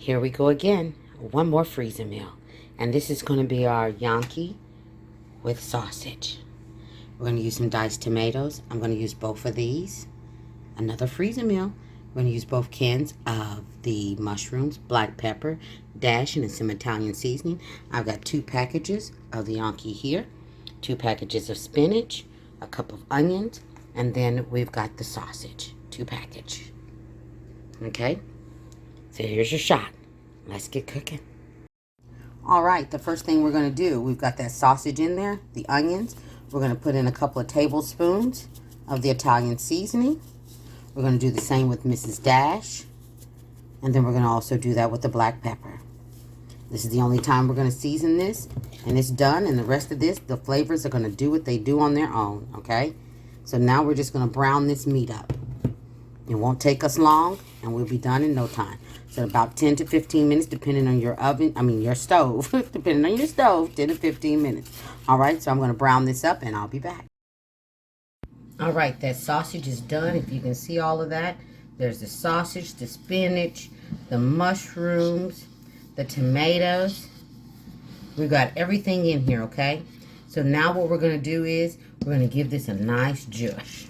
Here we go again. One more freezer meal. And this is going to be our gnocchi with sausage. We're going to use some diced tomatoes. I'm going to use both of these. Another freezer meal. We're going to use both cans of the mushrooms, black pepper, dash, and some Italian seasoning. I've got 2 packages of the gnocchi here, 2 packages of spinach, a cup of onions, and then we've got the sausage, 2 packages. Okay? So here's your shot. Let's get cooking. All right, the first thing we're going to do, we've got that sausage in there, the onions. We're going to put in a couple of tablespoons of the Italian seasoning. We're going to do the same with Mrs. Dash. And then we're going to also do that with the black pepper. This is the only time we're going to season this. And it's done. And the rest of this, the flavors are going to do what they do on their own. Okay? So now we're just going to brown this meat up. It won't take us long. And we'll be done in no time. So about 10 to 15 minutes, depending on your your stove. Depending on your stove, 10 to 15 minutes. All right, so I'm going to brown this up and I'll be back. All right, that sausage is done. If you can see all of that, there's the sausage, the spinach, the mushrooms, the tomatoes. We've got everything in here, okay? So now what we're going to do is we're going to give this a nice zhuzh.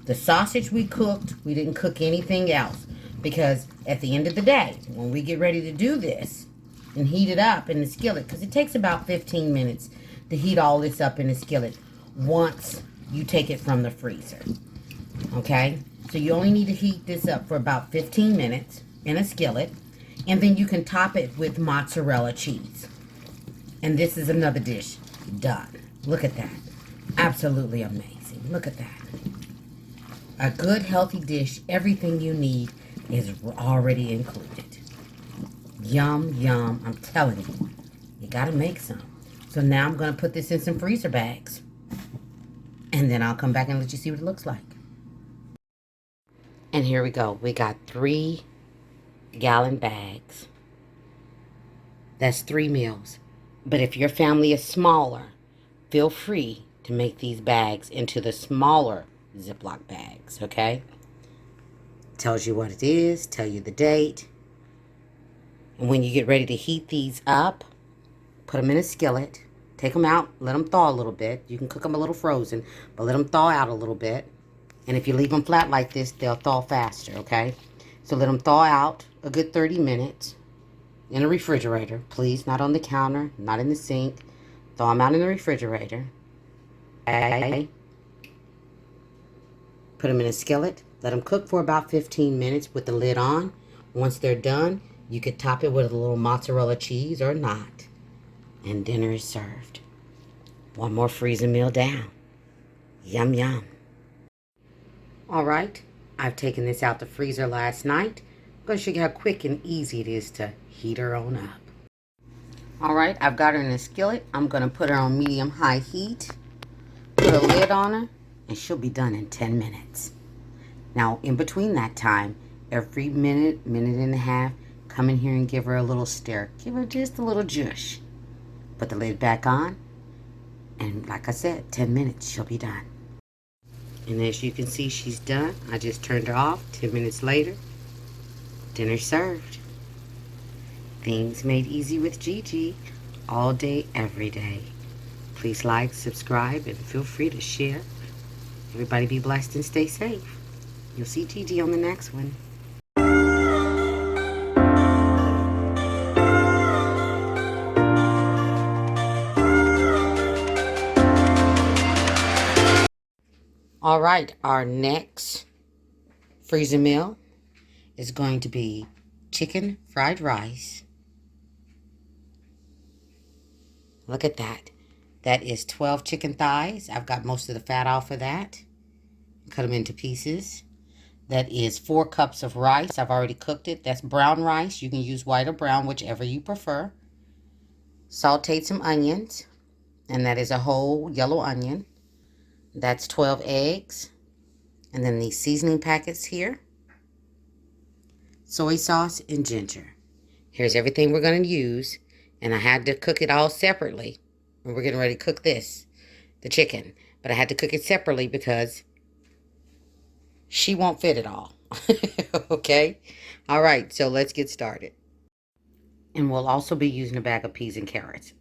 The sausage we cooked, we didn't cook anything else. Because at the end of the day, when we get ready to do this and heat it up in the skillet, because it takes about 15 minutes to heat all this up in the skillet once you take it from the freezer. Okay? So you only need to heat this up for about 15 minutes in a skillet. And then you can top it with mozzarella cheese. And this is another dish done. Look at that. Absolutely amazing. Look at that. A good, healthy dish. Everything you need is already included. Yum, yum. I'm telling you. You got to make some. So now I'm going to put this in some freezer bags. And then I'll come back and let you see what it looks like. And here we go. We got 3-gallon bags. That's 3 meals. But if your family is smaller, feel free to make these bags into the smaller Ziploc bags, okay? Tells you what it is, tell you the date. And when you get ready to heat these up, put them in a skillet. Take them out, let them thaw a little bit. You can cook them a little frozen, but let them thaw out a little bit. And if you leave them flat like this, they'll thaw faster, okay? So let them thaw out a good 30 minutes in a refrigerator. Please, not on the counter, not in the sink. Thaw them out in the refrigerator. Okay. Put them in a skillet. Let them cook for about 15 minutes with the lid on. Once they're done, you could top it with a little mozzarella cheese or not. And dinner is served. One more freezer meal down. Yum, yum. All right, I've taken this out the freezer last night. I'm going to show you how quick and easy it is to heat her on up. All right, I've got her in a skillet. I'm going to put her on medium-high heat. Put a lid on her, and she'll be done in 10 minutes. Now, in between that time, every minute, minute and a half, come in here and give her a little stir. Give her just a little zhuzh. Put the lid back on, and like I said, 10 minutes, she'll be done. And as you can see, she's done. I just turned her off. 10 minutes later, dinner served. Things made easy with Gigi, all day, every day. Please like, subscribe, and feel free to share. Everybody be blessed and stay safe. You'll see Gigi on the next one. All right, our next freezer meal is going to be chicken fried rice. Look at that. That is 12 chicken thighs. I've got most of the fat off of that. Cut them into pieces. That is 4 cups of rice. I've already cooked it. That's brown rice. You can use white or brown, whichever you prefer. Sauteed some onions. And that is a whole yellow onion. That's 12 eggs. And then these seasoning packets here. Soy sauce and ginger. Here's everything we're going to use. And I had to cook it all separately. And we're getting ready to cook this, the chicken. But I had to cook it separately because she won't fit it all. Okay? All right, so let's get started. And we'll also be using a bag of peas and carrots.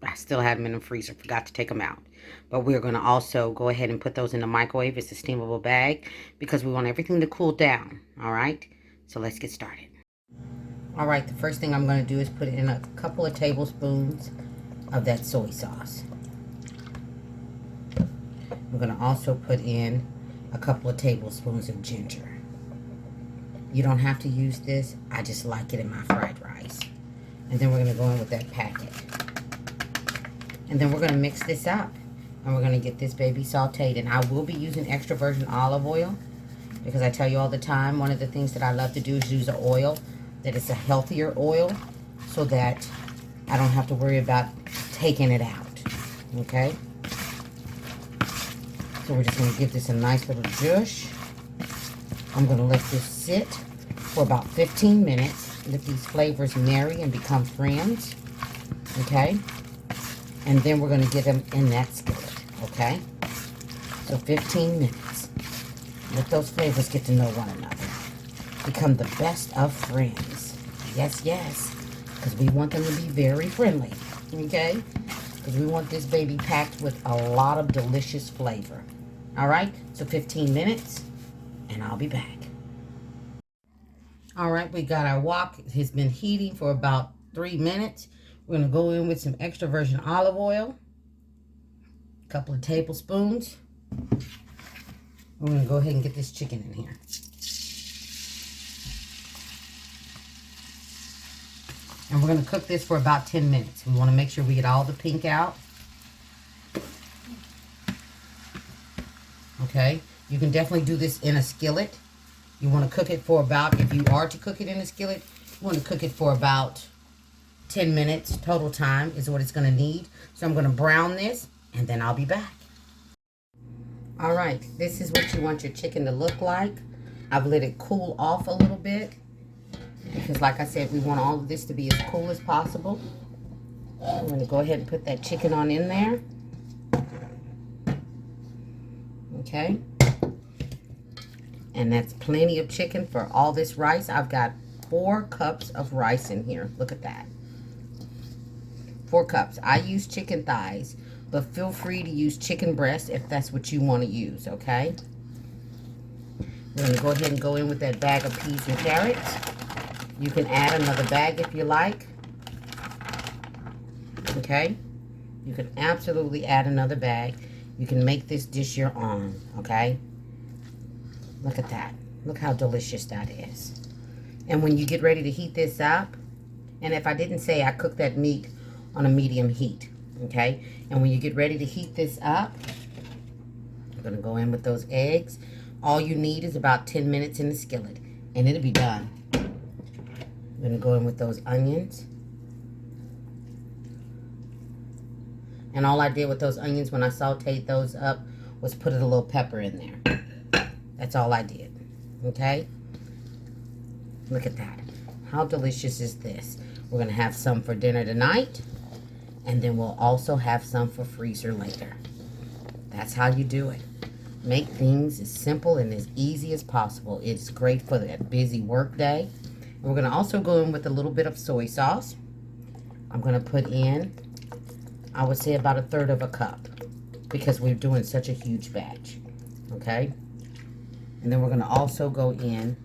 I still have them in the freezer. Forgot to take them out. But we're going to also go ahead and put those in the microwave. It's a steamable bag because we want everything to cool down. All right? So let's get started. All right, the first thing I'm going to do is put in a couple of tablespoons of that soy sauce. I'm going to also put in a couple of tablespoons of ginger. You don't have to use this. I just like it in my fried rice. And then we're going to go in with that packet. And then we're going to mix this up. And we're going to get this baby sauteed. And I will be using extra virgin olive oil. Because I tell you all the time, one of the things that I love to do is use an oil that is a healthier oil. So that I don't have to worry about taking it out. Okay? So we're just going to give this a nice little zhuzh. I'm going to let this sit for about 15 minutes. Let these flavors marry and become friends. Okay? And then we're going to get them in that skillet. Okay? So 15 minutes. Let those flavors get to know one another. Become the best of friends. Yes, yes. Because we want them to be very friendly. Okay? Because we want this baby packed with a lot of delicious flavor. All right? So 15 minutes. And I'll be back. All right, we got our wok. It has been heating for about 3 minutes. We're going to go in with some extra virgin olive oil. A couple of tablespoons. We're going to go ahead and get this chicken in here. And we're going to cook this for about 10 minutes. We want to make sure we get all the pink out. Okay. You can definitely do this in a skillet. You want to cook it for about, if you are to cook it in a skillet, you want to cook it for about 10 minutes. Total time is what it's going to need. So I'm going to brown this, and then I'll be back. All right, this is what you want your chicken to look like. I've let it cool off a little bit. Because like I said, we want all of this to be as cool as possible. I'm going to go ahead and put that chicken on in there. Okay. And that's plenty of chicken for all this rice. I've got 4 cups of rice in here. Look at that. 4 cups. I use chicken thighs, but feel free to use chicken breast if that's what you want to use, okay? We're going to go ahead and go in with that bag of peas and carrots. You can add another bag if you like. Okay? You can absolutely add another bag. You can make this dish your own, okay? Look at that. Look how delicious that is. And when you get ready to heat this up, and if I didn't say, I cook that meat on a medium heat, okay? And when you get ready to heat this up, I'm going to go in with those eggs. All you need is about 10 minutes in the skillet, and it'll be done. I'm going to go in with those onions. And all I did with those onions when I sauteed those up was put a little pepper in there. That's all I did. Okay? Look at that. How delicious is this? We're going to have some for dinner tonight. And then we'll also have some for freezer later. That's how you do it. Make things as simple and as easy as possible. It's great for that busy work day. And we're going to also go in with a little bit of soy sauce. I'm going to put in, I would say, about 1/3 of a cup. Because we're doing such a huge batch. Okay? And then we're going to also go in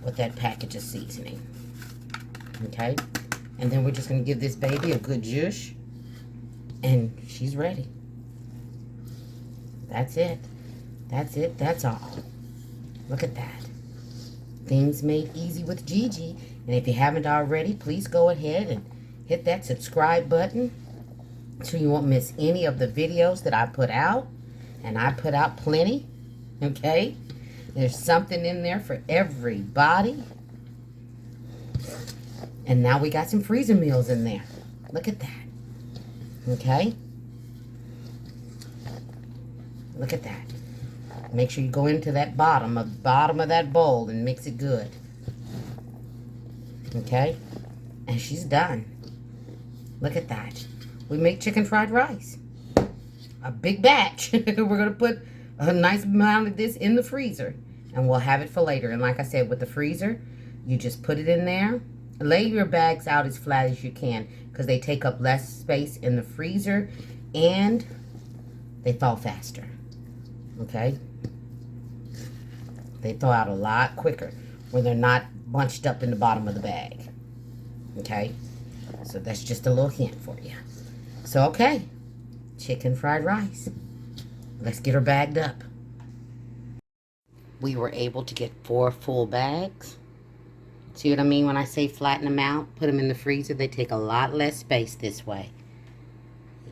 with that package of seasoning. Okay? And then we're just going to give this baby a good zhuzh. And she's ready. That's it. That's it. That's all. Look at that. Things made easy with Gigi. And if you haven't already, please go ahead and hit that subscribe button so you won't miss any of the videos that I put out. And I put out plenty. Okay? There's something in there for everybody. And now we got some freezer meals in there. Look at that. Okay? Look at that. Make sure you go into that bottom of that bowl and mix it good. Okay? And she's done. Look at that. We make chicken fried rice. A big batch. We're going to put a nice amount of this in the freezer. And we'll have it for later. And like I said, with the freezer, you just put it in there. Lay your bags out as flat as you can because they take up less space in the freezer and they thaw faster. Okay? They thaw out a lot quicker when they're not bunched up in the bottom of the bag. Okay? So that's just a little hint for you. So, okay. Chicken fried rice. Let's get her bagged up. We were able to get 4 full bags. See what I mean when I say flatten them out? Put them in the freezer. They take a lot less space this way.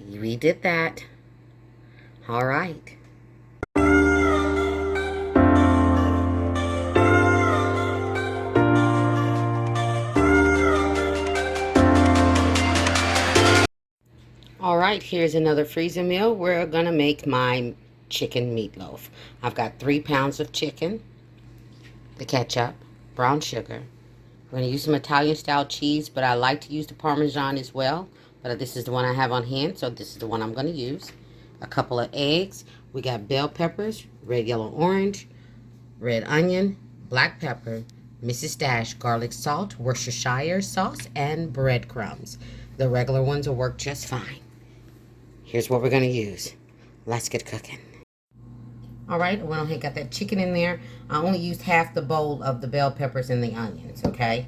We did that. All right. All right, here's another freezer meal. We're going to make my chicken meatloaf. I've got 3 pounds of chicken, the ketchup, brown sugar. We're going to use some Italian style cheese, but I like to use the Parmesan as well. But this is the one I have on hand, so this is the one I'm going to use. A couple of eggs. We got bell peppers, red, yellow, orange, red onion, black pepper, Mrs. Dash, garlic salt, Worcestershire sauce, and breadcrumbs. The regular ones will work just fine. Here's what we're going to use. Let's get cooking. All right, I went ahead and got that chicken in there. I only used half the bowl of the bell peppers and the onions, okay?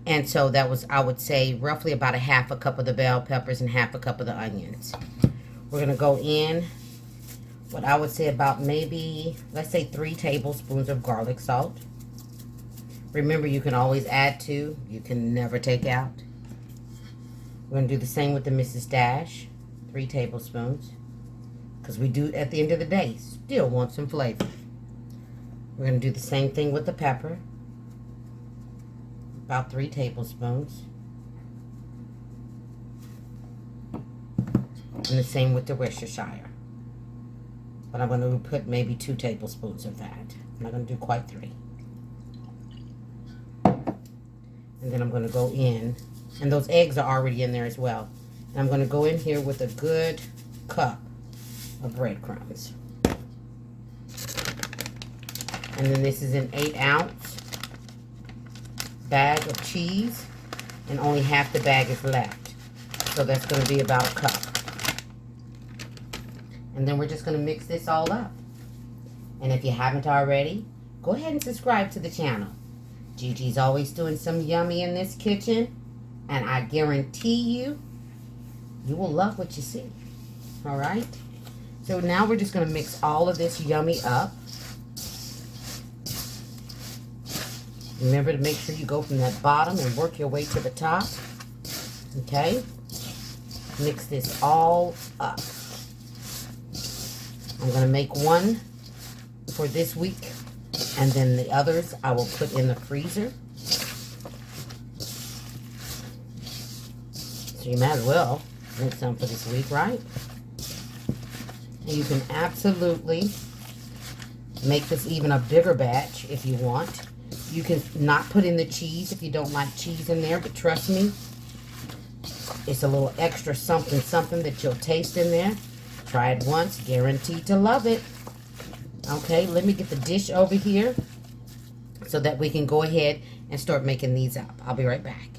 And so that was, I would say, roughly about a half a cup of the bell peppers and half a cup of the onions. We're going to go in what I would say about maybe, let's say 3 tablespoons of garlic salt. Remember, you can always add to. You can never take out. We're going to do the same with the Mrs. Dash. 3 tablespoons. Because we do, at the end of the day, still want some flavor. We're going to do the same thing with the pepper. About 3 tablespoons. And the same with the Worcestershire. But I'm going to put maybe 2 tablespoons of that. I'm not going to do quite 3. And then I'm going to go in. And those eggs are already in there as well. And I'm going to go in here with a good cup of breadcrumbs. And then this is an 8-ounce bag of cheese, and only half the bag is left. So that's going to be about a cup. And then we're just going to mix this all up. And if you haven't already, go ahead and subscribe to the channel. Gigi's always doing some yummy in this kitchen, and I guarantee you, you will love what you see. All right? So now we're just going to mix all of this yummy up. Remember to make sure you go from that bottom and work your way to the top. Okay? Mix this all up. I'm going to make one for this week, and then the others I will put in the freezer. So you might as well make some for this week, right? And you can absolutely make this even a bigger batch if you want. You can not put in the cheese if you don't like cheese in there, but trust me, it's a little extra something that you'll taste in there. Try it once, guaranteed to love it. Okay, let me get the dish over here so that we can go ahead and start making these up. I'll be right back.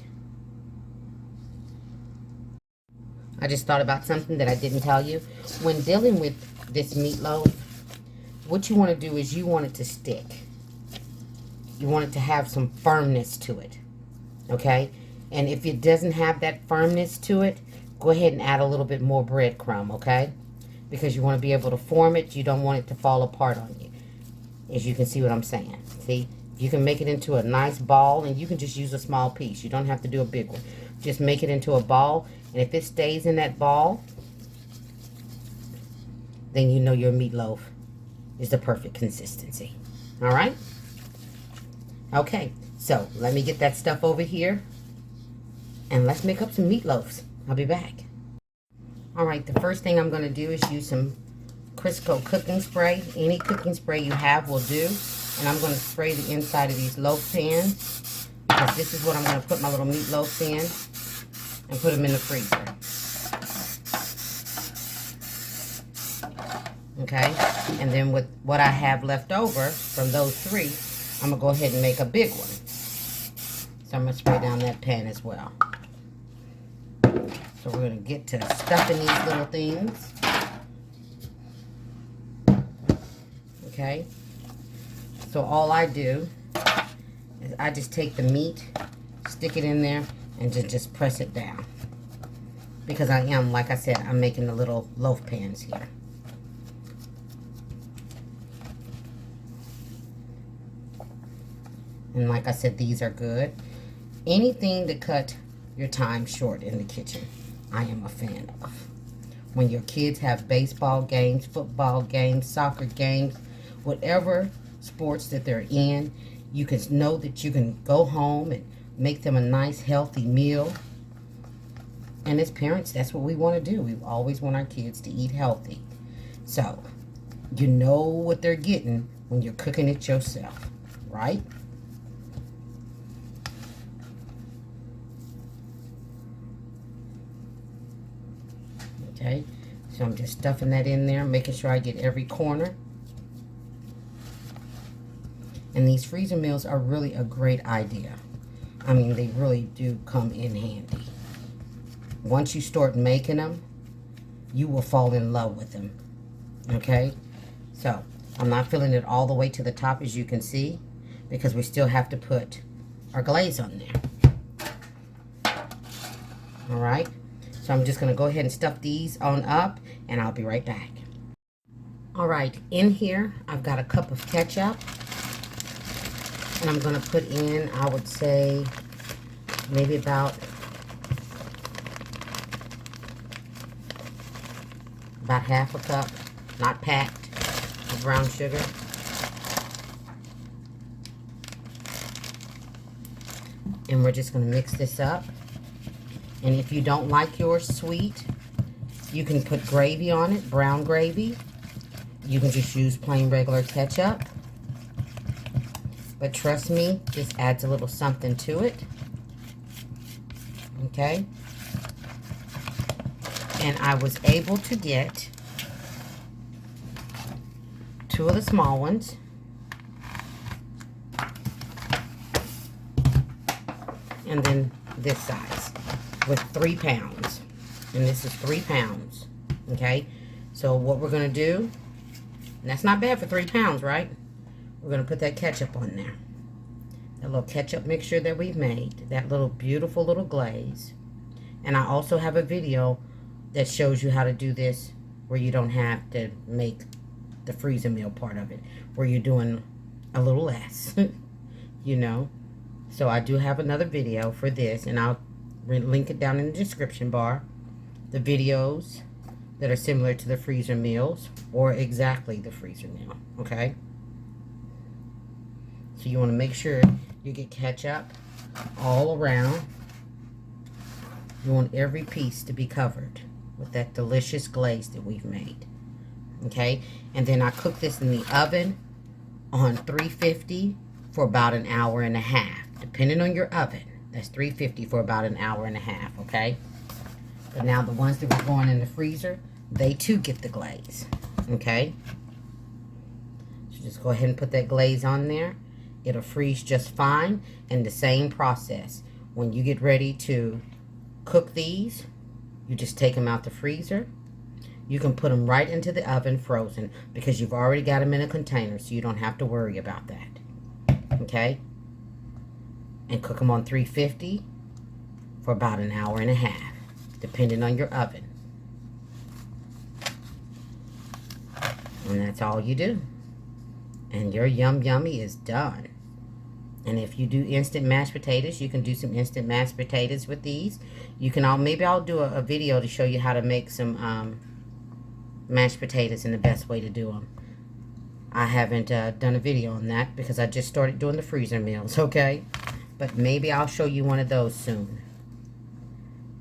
I just thought about something that I didn't tell you. When dealing with this meatloaf, what you want to do is you want it to stick. You want it to have some firmness to it. Okay? And if it doesn't have that firmness to it, go ahead and add a little bit more breadcrumb, okay? Because you want to be able to form it. You don't want it to fall apart on you. As you can see what I'm saying. See? You can make it into a nice ball, and you can just use a small piece. You don't have to do a big one. Just make it into a ball. And if it stays in that ball, then you know your meatloaf is the perfect consistency. All right? Okay, so let me get that stuff over here, and let's make up some meatloaves. I'll be back. All right, the first thing I'm going to do is use some Crisco cooking spray. Any cooking spray you have will do. And I'm going to spray the inside of these loaf pans, because this is what I'm going to put my little meatloafs in. And put them in the freezer. Okay, and then with what I have left over from those 3, I'm gonna go ahead and make a big one. So I'm gonna spray down that pan as well. So we're gonna get to stuffing these little things. Okay, so all I do is I just take the meat, stick it in there, and just press it down. Because I am, like I said, I'm making the little loaf pans here. And like I said, these are good. Anything to cut your time short in the kitchen, I am a fan of. When your kids have baseball games, football games, soccer games, whatever sports that they're in, you can know that you can go home and make them a nice, healthy meal. And as parents, that's what we want to do. We always want our kids to eat healthy. So, you know what they're getting when you're cooking it yourself, right? Okay, so I'm just stuffing that in there, making sure I get every corner. And these freezer meals are really a great idea. I mean, they really do come in handy. Once you start making them, you will fall in love with them. Okay, so I'm not filling it all the way to the top, as you can see, because we still have to put our glaze on there. All right, so I'm just going to go ahead and stuff these on up, and I'll be right back. All right, in here I've got a cup of ketchup, and I'm going to put in, I would say, maybe about half a cup, not packed, of brown sugar. And we're just going to mix this up. And if you don't like yours sweet, you can put gravy on it, brown gravy. You can just use plain regular ketchup. But trust me, this adds a little something to it. Okay? And I was able to get 2 of the small ones. And then this size with 3 pounds. And this is 3 pounds. Okay? So what we're going to do, and that's not bad for 3 pounds, right? We're going to put that ketchup on there. That little ketchup mixture that we've made. That little beautiful little glaze. And I also have a video that shows you how to do this where you don't have to make the freezer meal part of it, where you're doing a little less. You know, so I do have another video for this, and I'll link it down in the description bar. The videos that are similar to the freezer meals, or exactly the freezer meal. Okay, so you want to make sure you get ketchup all around. You want every piece to be covered with that delicious glaze that we've made. Okay, and then I cook this in the oven on 350 for about an hour and a half, depending on your oven. That's 350 for about an hour and a half. Okay, but now the ones that we're going in the freezer, they too get the glaze. Okay, so just go ahead and put that glaze on there. It'll freeze just fine. And the same process, when you get ready to cook these, you just take them out the freezer. You can put them right into the oven frozen, because you've already got them in a container, so you don't have to worry about that. Okay, and cook them on 350 for about an hour and a half, depending on your oven. And that's all you do, and your yum yummy is done. And if you do instant mashed potatoes, you can do some instant mashed potatoes with these. You can maybe I'll do a video to show you how to make some mashed potatoes and the best way to do them. I haven't done a video on that because I just started doing the freezer meals, okay? But maybe I'll show you one of those soon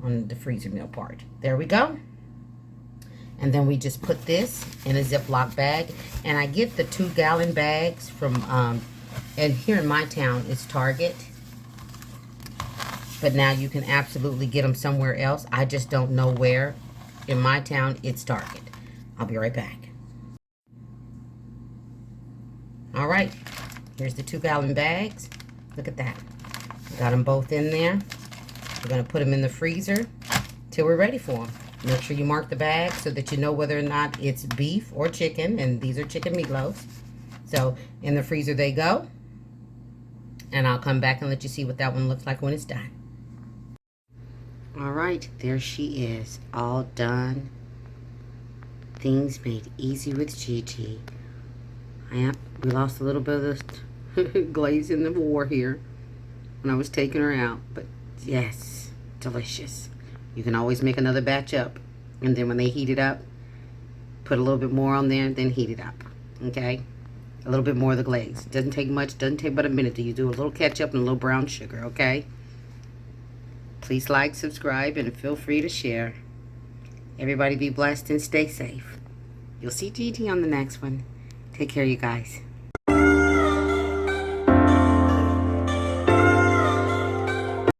on the freezer meal part. There we go. And then we just put this in a Ziploc bag. And I get the 2-gallon bags from, and here in my town, it's Target. But now you can absolutely get them somewhere else. I just don't know where. In my town, it's Target. I'll be right back. All right, here's the 2-gallon bags. Look at that. Got them both in there. We're going to put them in the freezer till we're ready for them. Make sure you mark the bag so that you know whether or not it's beef or chicken, and these are chicken meatloafs. So in the freezer they go, and I'll come back and let you see what that one looks like when it's done. All right, there she is, all done. Things made easy with Gigi. We lost a little bit of the glaze in the war here when I was taking her out, but yes, delicious. You can always make another batch up, and then when they heat it up, put a little bit more on there, then heat it up, okay? A little bit more of the glaze. It doesn't take much, doesn't take but a minute. You do a little ketchup and a little brown sugar, okay? Please like, subscribe, and feel free to share. Everybody be blessed and stay safe. You'll see Gigi on the next one. Take care, you guys.